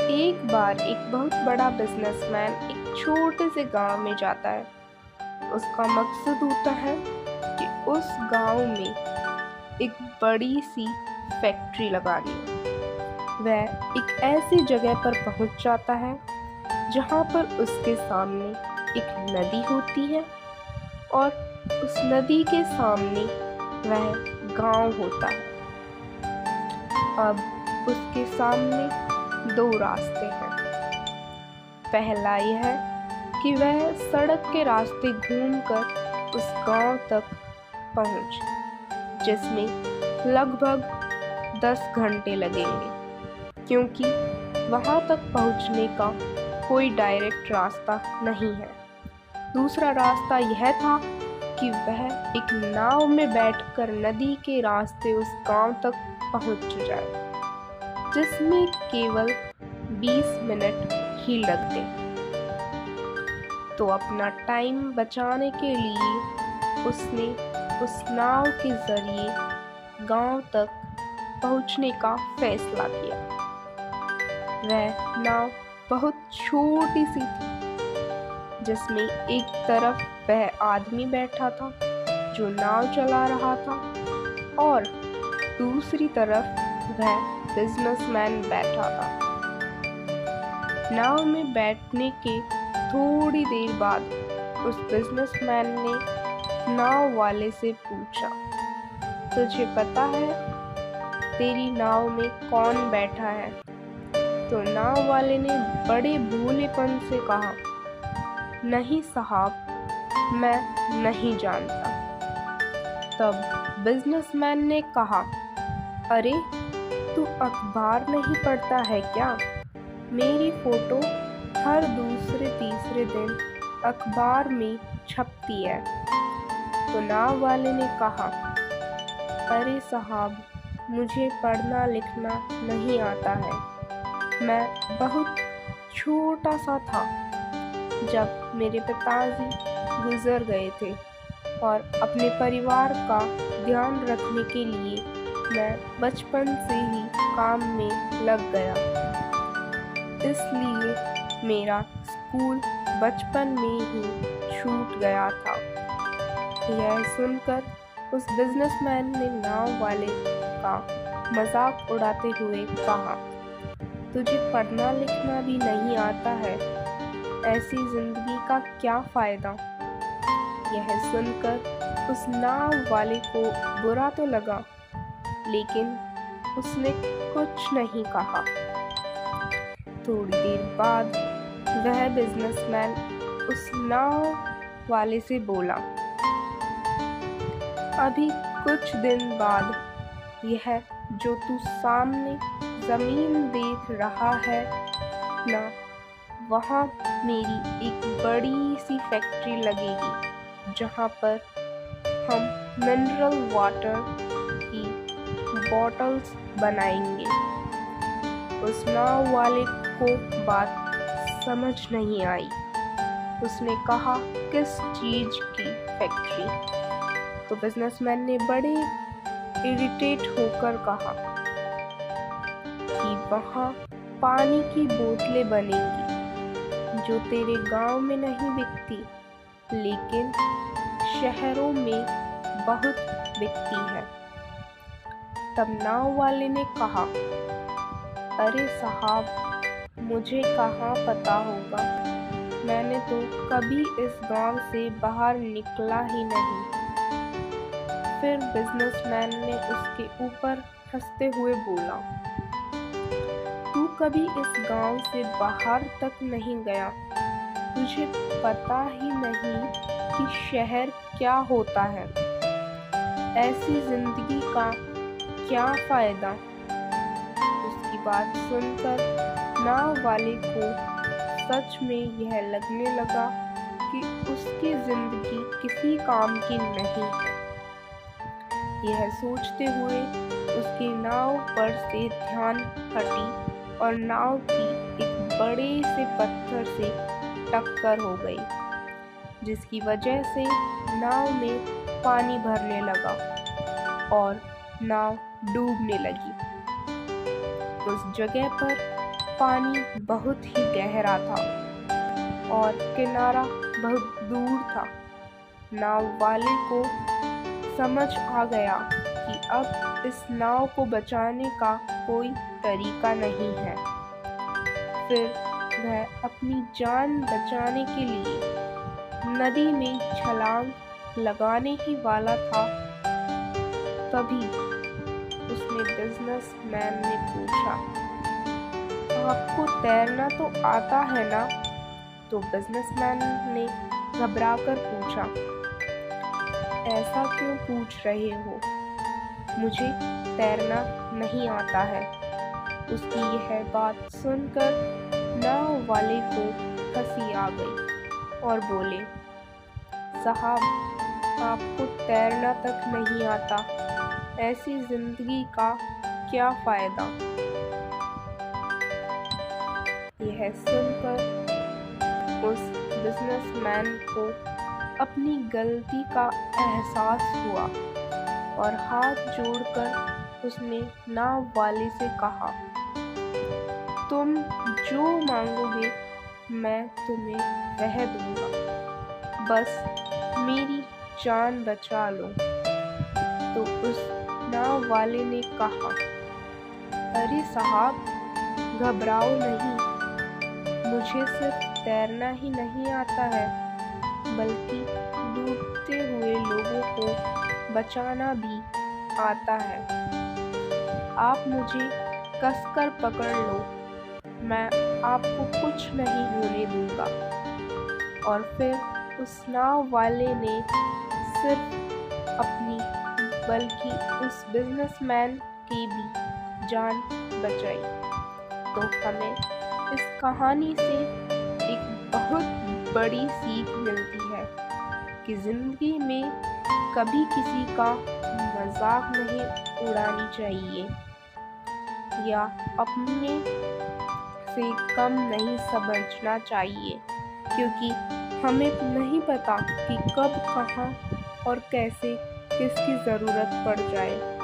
एक बार एक बहुत बड़ा बिजनेसमैन एक छोटे से गांव में जाता है। उसका मकसद होता है कि उस गांव में एक बड़ी सी फैक्ट्री लगानी है। वह एक ऐसी जगह पर पहुंच जाता है जहां पर उसके सामने एक नदी होती है और उस नदी के सामने वह गांव होता है। अब उसके सामने दो रास्ते हैं। पहला यह है कि वह सड़क के रास्ते घूमकर उस गांव तक पहुंचे, जिसमें लगभग 10 घंटे लगेंगे, क्योंकि वहां तक पहुंचने का कोई डायरेक्ट रास्ता नहीं है। दूसरा रास्ता यह था कि वह एक नाव में बैठकर नदी के रास्ते उस गांव तक पहुंच जाए, जिसमें केवल 20 मिनट ही लगते। तो अपना टाइम बचाने के लिए उसने उस नाव के जरिए गांव तक पहुंचने का फैसला किया। वह नाव बहुत छोटी सी थी, जिसमें एक तरफ वह आदमी बैठा था जो नाव चला रहा था और दूसरी तरफ वह बिजनेसमैन बैठा था। नाव में बैठने के थोड़ी देर बाद उस बिजनेसमैन ने नाव वाले से पूछा, तुझे पता है तेरी नाव में कौन बैठा है? तो नाव वाले ने बड़े भोलेपन से कहा, नहीं साहब, मैं नहीं जानता। तब बिजनेसमैन ने कहा, अरे तू अखबार नहीं पढ़ता है क्या? मेरी फोटो हर दूसरे तीसरे दिन अखबार में छपती है। तो नाव वाले ने कहा, अरे साहब, मुझे पढ़ना लिखना नहीं आता है। मैं बहुत छोटा सा था जब मेरे पिताजी गुजर गए थे और अपने परिवार का ध्यान रखने के लिए मैं बचपन से ही काम में लग गया, इसलिए मेरा स्कूल बचपन में ही छूट गया था। यह सुनकर उस बिजनेसमैन ने नाव वाले का मजाक उड़ाते हुए कहा, तुझे पढ़ना लिखना भी नहीं आता है, ऐसी जिंदगी का क्या फायदा? यह सुनकर उस नाव वाले को बुरा तो लगा, लेकिन उसने कुछ नहीं कहा। थोड़ी देर बाद वह बिजनेसमैन उस नाव वाले से बोला, अभी कुछ दिन बाद यह जो तू सामने जमीन देख रहा है ना, वहाँ मेरी एक बड़ी सी फैक्ट्री लगेगी, जहाँ पर हम मिनरल वाटर की बॉटल्स बनाएंगे। उस नाव वाले को बात समझ नहीं आई। उसने कहा, किस चीज की फैक्ट्री? तो बिजनेसमैन ने बड़े इरिटेट होकर कहा कि वहाँ पानी की बोतलें बनेंगी जो तेरे गांव में नहीं बिकती, लेकिन शहरों में बहुत बिकती है। तब नाव वाले ने कहा, अरे साहब, मुझे कहाँ पता होगा, मैंने तो कभी इस गांव से बाहर निकला ही नहीं। फिर बिजनेसमैन ने उसके ऊपर हंसते हुए बोला, तू कभी इस गांव से बाहर तक नहीं गया, तुझे पता ही नहीं कि शहर क्या होता है, ऐसी जिंदगी का क्या फायदा? उसकी बात सुनकर नाव वाले को सच में यह लगने लगा कि उसकी जिंदगी किसी काम की नहीं है। यह सोचते हुए उसकी नाव पर से ध्यान हटी और नाव की एक बड़े से पत्थर से टक्कर हो गई, जिसकी वजह से नाव में पानी भरने लगा और नाव डूबने लगी। उस जगह पर पानी बहुत ही गहरा था और किनारा बहुत दूर था। नाव वाले को समझ आ गया कि अब इस नाव को बचाने का कोई तरीका नहीं है। फिर वह अपनी जान बचाने के लिए नदी में छलांग लगाने ही वाला था, तभी उसने बिजनेसमैन ने पूछा, आपको तैरना तो आता है ना? तो बिजनेसमैन ने घबराकर पूछा, ऐसा क्यों पूछ रहे हो? मुझे तैरना नहीं आता है। उसकी यह बात सुनकर नाव वाले को हंसी आ गई और बोले, साहब, आपको तैरना तक नहीं आता, ऐसी जिंदगी का क्या फायदा? यह सुनकर उस बिजनेसमैन को अपनी गलती का एहसास हुआ और हाथ जोड़कर उसने नाव वाले से कहा, तुम जो मांगोगे मैं तुम्हें वह दूंगा, बस मेरी जान बचा लो। तो उस नाव वाले ने कहा, अरे साहब, घबराओ नहीं, मुझे सिर्फ तैरना ही नहीं आता है, बल्कि डूबते हुए लोगों को बचाना भी आता है। आप मुझे कसकर पकड़ लो, मैं आपको कुछ नहीं होने दूंगा। और फिर उस नाव वाले ने सिर्फ अपनी बल्कि उस बिजनेसमैन की भी जान बचाई। तो हमें इस कहानी से एक बहुत बड़ी सीख मिलती है कि ज़िंदगी में कभी किसी का मजाक नहीं उड़ानी चाहिए या अपने से कम नहीं समझना चाहिए, क्योंकि हमें नहीं पता कि कब, कहाँ और कैसे किसकी ज़रूरत पड़ जाए।